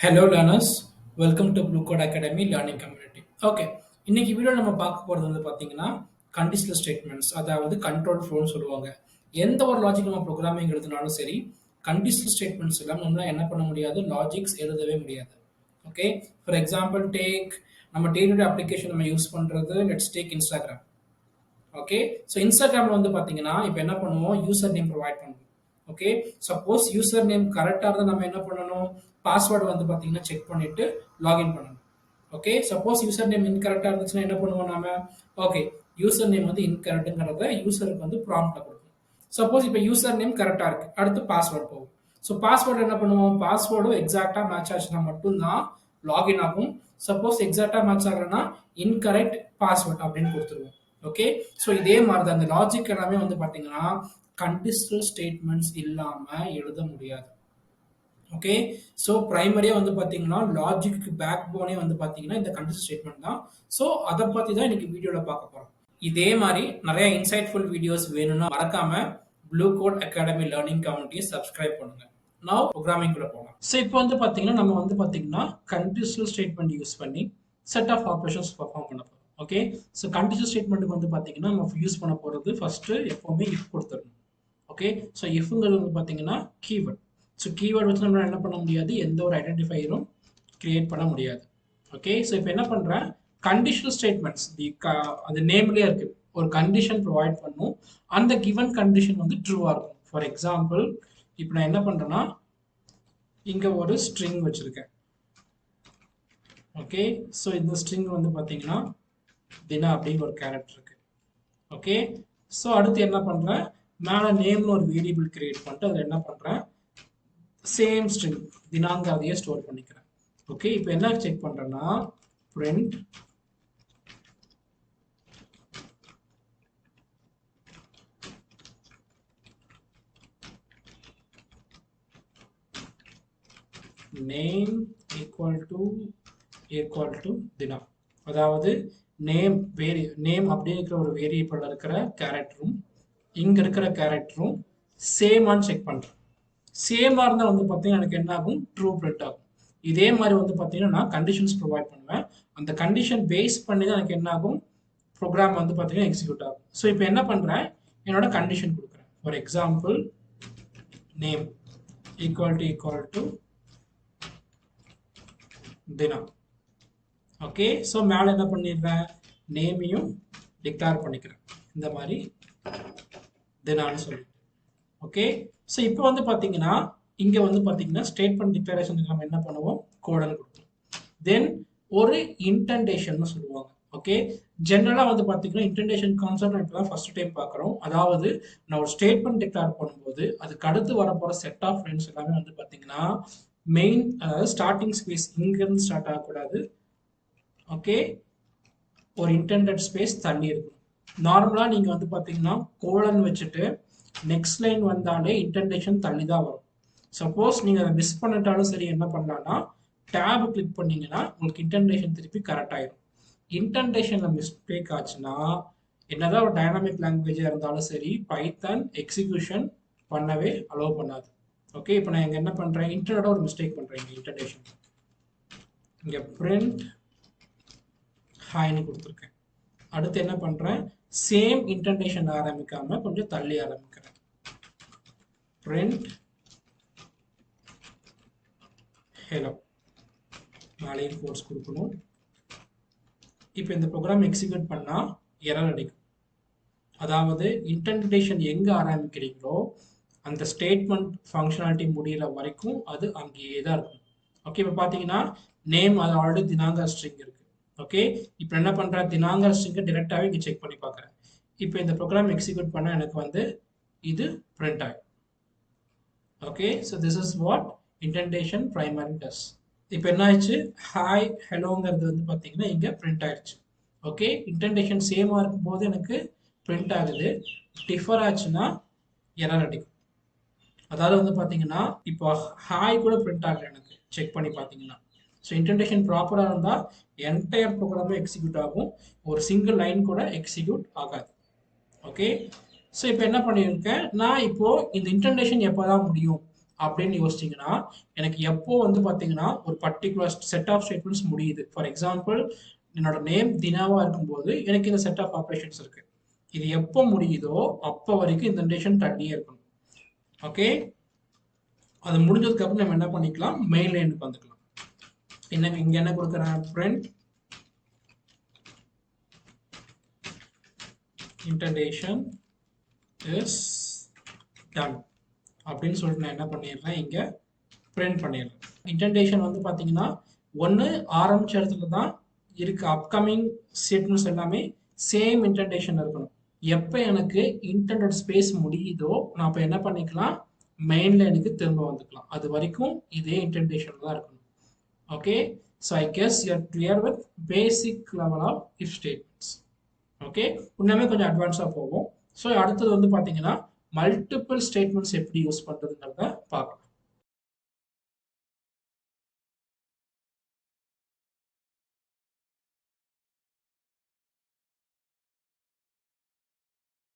Hello learners, welcome to Bluekode Academy learning community. Okay, இன்னைக்கு video நம்ம பார்க்க போறது வந்து பாத்தீங்கன்னா கண்டிஷனல் ஸ்டேட்மெண்ட்ஸ், அதாவது கண்ட்ரோல் ஃப்ளோன்னு சொல்லுவாங்க. எந்த ஒரு லாஜிக் நம்ம ப்ரோக்ராமிங் எழுதினாலும் சரி, கண்டிஷனல் ஸ்டேட்மெண்ட்ஸ் இல்லாம நம்மளால என்ன பண்ண முடியாது, லாஜிக்ஸ் எழுதவே முடியாது. ஓகே, ஃபார் எக்ஸாம்பிள் நம்ம டே டு டே அப்ளிகேஷன் நம்ம யூஸ் பண்றது, let's take Instagram. Okay, so இன்ஸ்டாகிராமில் வந்து பார்த்தீங்கன்னா இப்போ என்ன பண்ணுவோம், யூசர் நேம் ப்ரொவைட் பண்ணுவோம். ஓகே, சப்போஸ் யூசர் நேம் கரெக்டாக இருந்தால் நம்ம என்ன பண்ணணும், பாஸ்வேர்டு வந்து பார்த்தீங்கன்னா செக் பண்ணிட்டு லாகின் பண்ணணும். ஓகே, சப்போஸ் யூசர் நேம் இன்கரெக்டாக இருந்துச்சுன்னா என்ன பண்ணுவோம் நாம, ஓகே யூசர் நேம் வந்து இன்கரெக்டுங்கிறத யூசருக்கு வந்து ப்ராம்ப்ட்ல கொடுக்கணும். சப்போஸ் இப்போ யூசர் நேம் கரெக்டாக இருக்கு, அடுத்து பாஸ்வேர்டு போகும். ஸோ பாஸ்வேர்டு என்ன பண்ணுவோம், பாஸ்வேர்டும் எக்ஸாக்டாக மேட்ச் ஆச்சுன்னா மட்டும்தான் லாகின் ஆகும். சப்போஸ் எக்ஸாக்டாக மேட்ச் ஆகலைன்னா இன்கரெக்ட் பாஸ்வேர்ட் அப்படின்னு கொடுத்துருவோம். ஓகே, ஸோ இதே மாதிரி தான் இந்த லாஜிக் எல்லாமே வந்து பார்த்தீங்கன்னா கண்டிஷனல் ஸ்டேட்மெண்ட்ஸ் இல்லாமல் எழுத முடியாது. ஓகே, ஸோ பிரைமரியாக வந்து பார்த்தீங்கன்னா லாஜிக்கு பேக் போனே வந்து பார்த்தீங்கன்னா இந்த கண்டிஷனல் ஸ்டேட்மெண்ட் தான். ஸோ அதை பற்றி தான் இன்னைக்கு வீடியோவில் பார்க்க போகிறோம். இதே மாதிரி நிறைய இன்சைட்ஃபுல் வீடியோஸ் வேணும்னா மறக்காம ப்ளூ கோட் அகாடமி லேர்னிங் கம்யூனிட்டியை சப்ஸ்கிரைப் பண்ணுங்க. நான் ப்ரோக்ராமிங் கூட போகலாம். ஸோ இப்போ வந்து பார்த்தீங்கன்னா நம்ம வந்து பார்த்தீங்கன்னா கண்டிஷனல் ஸ்டேட்மெண்ட் யூஸ் பண்ணி செட் ஆஃப் ஆப்ரேஷன்ஸ் பர்ஃபார்ம் பண்ண போகிறோம். ஓகே, ஸோ கண்டிஷனல் ஸ்டேட்மெண்ட்டுக்கு வந்து பார்த்தீங்கன்னா நம்ம யூஸ் பண்ண போகிறது ஃபர்ஸ்ட்டு எப்போவுமே இஃப் கொடுத்துடணும். ஓகே, ஸோ இஃப்ங்கிறது வந்து பார்த்தீங்கன்னா கீவேர்ட். ஸோ கீவேர்ட் வச்சு நம்மளால் என்ன பண்ண முடியாது, எந்த ஒரு ஐடென்டிஃபையரும் கிரியேட் பண்ண முடியாது. ஓகே, ஸோ இப்போ என்ன பண்ணுறேன், கண்டிஷனல் ஸ்டேட்மெண்ட்ஸ் அது நேம்லேயே இருக்கு, ஒரு கண்டிஷன் ப்ரொவைட் பண்ணும், அந்த கிவன் கண்டிஷன் வந்து ட்ரூவாக இருக்கும். ஃபார் எக்ஸாம்பிள் இப்போ நான் என்ன பண்ணுறேன்னா இங்கே ஒரு ஸ்ட்ரிங் வச்சுருக்கேன். ஓகே, ஸோ இந்த ஸ்ட்ரிங் வந்து பார்த்தீங்கன்னா தினா அப்படின்னு ஒரு கேரக்டர் இருக்கு. ஓகே, ஸோ அடுத்து என்ன பண்ணுறேன், மேலே நேம்னு ஒரு வேரியபிள் கிரியேட் பண்ணிட்டு அதில் என்ன பண்ணுறேன், சேம் ஸ்ட்ரிங் தினாங்க அதையே ஸ்டோர் பண்ணிக்கிறேன். ஓகே, இப்போ என்ன செக் பண்ணுறேன்னா பிரிண்ட் நேம் ஈக்குவல் டு தினா. அதாவது நேம் அப்படியே இருக்கிற ஒரு வேரியபிள் இருக்கிற கேரக்டரும் இங்க இருக்கிற கேரக்டரும் சேமான்னு செக் பண்றேன். சேமா இருந்தால் வந்து பார்த்தீங்கன்னா எனக்கு என்ன ஆகும், ட்ரூ பிரிண்ட் ஆகும். இதே மாதிரி வந்து பார்த்தீங்கன்னா நான் கண்டிஷன்ஸ் ப்ரொவைட் பண்ணுவேன். அந்த கண்டிஷன் பேஸ் பண்ணி தான் எனக்கு என்ன ஆகும், ப்ரோக்ராம் வந்து பார்த்தீங்கன்னா எக்ஸிக்யூட் ஆகும். ஸோ இப்போ என்ன பண்ணுறேன், என்னோட கண்டிஷன் கொடுக்குறேன். For example name equal to Dina. Okay, so மேலே என்ன பண்ணிடுறேன், நேமையும் டிக்ளேர் பண்ணிக்கிறேன் இந்த மாதிரி தினான்னு சொல்லிட்டு. ஓகே, ஸோ இப்போ வந்து பார்த்தீங்கன்னா இங்கே வந்து பார்த்தீங்கன்னா ஸ்டேட்மெண்ட் டிக்ளரேஷனுக்கு நம்ம என்ன பண்ணுவோம், கோடன் கொடுப்போம். தென் ஒரு இன்டென்டேஷன் சொல்லுவாங்க. ஓகே, ஜென்ரலாக வந்து பார்த்தீங்கன்னா இன்டென்டேஷன் கான்செப்ட் இப்போ தான் ஃபர்ஸ்ட் டைம் பார்க்குறோம். அதாவது நான் ஒரு ஸ்டேட்மெண்ட் டிக்ளேர் பண்ணும்போது அதுக்கு அடுத்து வரப்போகிற செட் ஆஃப் லைன்ஸ் எல்லாமே வந்து பார்த்தீங்கன்னா மெயின், அதாவது ஸ்டார்டிங் ஸ்பேஸ் இங்கிருந்து ஸ்டார்ட் ஆகக்கூடாது. ஓகே, ஒரு இன்டெண்டட் ஸ்பேஸ் தள்ளி இருக்கும். நார்மலாக நீங்கள் வந்து பார்த்தீங்கன்னா கோலன் வச்சுட்டு நெக்ஸ்ட் லைன் வந்தாலே இன்டென்டேஷன் தள்ளி தான் வரும். சப்போஸ் நீங்கள் அதை மிஸ் பண்ணிட்டாலும் சரி, என்ன பண்ணலாம்னா டேப் கிளிக் பண்ணீங்கன்னா உங்களுக்கு இன்டென்டேஷன் திருப்பி கரெக்ட் ஆயிடும். இன்டென்டேஷனில் மிஸ்டேக் ஆச்சுன்னா என்னதான் ஒரு டைனாமிக் லாங்குவேஜாக இருந்தாலும் சரி, பைத்தான் எக்ஸிக்யூஷன் பண்ணவே அலோவ் பண்ணாது. ஓகே, இப்போ நான் இங்கே என்ன பண்ணுறேன், இன்டர்னோட ஒரு மிஸ்டேக் பண்ணுறேன். இங்கே இன்டென்டேஷன் இங்கே பிரிண்ட் ஹாய்னு கொடுத்துருக்கேன். அடுத்து என்ன பண்ணுறேன், சேம் இன்டென்டேஷன் ஆரம்பிக்காம கொஞ்சம் தள்ளி ஆரம்பிக்கிறேன். பிரிண்ட் ஹலோ, நாளையும் கோர்ஸ் கொடுக்கணும். இப்போ இந்த ப்ரோக்ராம் எக்ஸிக்யூட் பண்ணால் எரர் அடிக்கும். அதாவது இன்டென்டேஷன் எங்கே ஆரம்பிக்கிறீங்களோ அந்த ஸ்டேட்மெண்ட் ஃபங்க்ஷனாலிட்டி முடிகிற வரைக்கும் அது அங்கேயே தான் இருக்கும். ஓகே, இப்போ பார்த்தீங்கன்னா நேம் அது ஆல்ரெடி தினாங்கர் ஸ்ட்ரிங் இருக்கு. ஓகே, இப்போ என்ன பண்ணுறேன், தினாங்கர் ஸ்ட்ரிங்கை டிரெக்டாகவே இங்கே செக் பண்ணி பார்க்குறேன். இப்போ இந்த ப்ரோக்ராம் எக்ஸிக்யூட் பண்ணால் எனக்கு வந்து இது பிரிண்ட் ஆகும். Okay, so this is what indentation primary does. இப்போ என்ன ஆயிடுச்சு, ஹாய் ஹலோங்கிறது வந்து பார்த்தீங்கன்னா இங்கே பிரிண்ட் ஆயிடுச்சு. ஓகே, இன்டென்டேஷன் சேமாக இருக்கும் போது எனக்கு பிரிண்ட் ஆகுது, டிஃபர் ஆச்சுன்னா எரர் அடிக்கும். அதாவது வந்து பார்த்தீங்கன்னா இப்போ ஹாய் கூட பிரிண்ட் ஆகல எனக்கு, செக் பண்ணி பார்த்தீங்கன்னா. ஸோ இன்டென்டேஷன் ப்ராப்பராக இருந்தால் என்டையர் ப்ரோக்ராமே எக்ஸிக்யூட் ஆகும், ஒரு சிங்கிள் லைன் கூட எக்ஸிக்யூட் ஆகாது. ஓகே, ஸோ இப்போ என்ன பண்ணியிருக்கேன், நான் இப்போ இந்த இன்டென்டேஷன் எப்போ தான் முடியும், அப்படின்னு யோசிச்சிங்கன்னா எனக்கு எப்போ வந்து பார்த்தீங்கன்னா ஒரு பர்டிகுலர் செட் ஆஃப் ஸ்டேட்மெண்ட்ஸ் முடியுது. ஃபார் எக்ஸாம்பிள் என்னோட நேம் தினாவா இருக்கும்போது எனக்கு இந்த செட் ஆஃப் ஆப்ரேஷன்ஸ் இருக்கு. இது எப்போ முடியுதோ அப்போ வரைக்கும் இந்த இண்டென்டேஷன் தள்ளியே இருக்கணும். ஓகே, அது முடிஞ்சதுக்கு அப்புறம் நம்ம என்ன பண்ணிக்கலாம், மெயின் லைனுக்கு வந்துக்கலாம். இங்க என்ன கொடுக்குறேன், பிரிண்ட் இன்டென்டேஷன் இஸ் டன் அப்படின்னு சொல்லிட்டு நான் என்ன பண்ணிடுறேன், இங்க பிரிண்ட் பண்ணிடுறேன். இன்டென்டேஷன் வந்து பாத்தீங்கன்னா ஒன்று ஆரம்பிச்ச இடத்துல தான் இருக்கு. அப்கமிங் ஸ்டேட்மெண்ட்ஸ் எல்லாமே சேம் இன்டென்டேஷன் இருக்கணும். எப்போ எனக்கு இன்டெண்டட் ஸ்பேஸ் முடியுதோ நான் அப்போ என்ன பண்ணிக்கலாம், மெயின் லைனுக்கு திரும்ப வந்துக்கலாம். அது வரைக்கும் இதே இன்டென்டேஷன் தான் இருக்கணும். Okay, so I guess you are clear with basic level of if statements. Okay, இன்னுமே கொஞ்சம் அட்வான்ஸாக போகும். ஸோ அடுத்தது வந்து பார்த்தீங்கன்னா மல்டிபிள் ஸ்டேட்மெண்ட்ஸ் எப்படி யூஸ் பண்ணுறதுங்கிறத பார்க்கலாம்.